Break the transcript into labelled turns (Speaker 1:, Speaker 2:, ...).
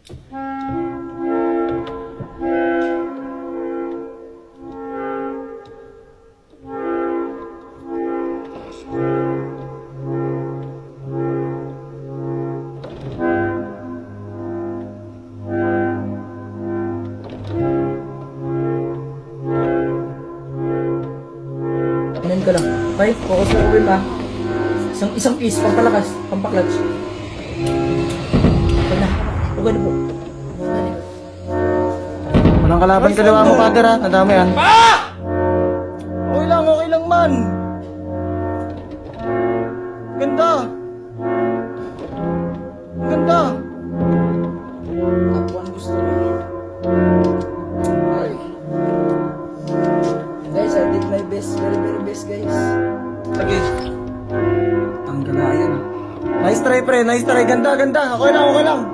Speaker 1: Ka lang. Okay? Focus na uwi pa. Isang piece, pampalakas, pampaklats. Huwag na. Huwag na po.
Speaker 2: Walang kalaban kaliwa mo, Father, ha? Nadama yan. Okay lang man. Ganda. Ganda.
Speaker 1: Kapuan gusto niyo. Guys, I did my best. Very, very best, guys.
Speaker 2: Sige. Ang gala yan, ha? Nice try, pre. Nice try. Ganda, ganda. Okay lang, okay lang.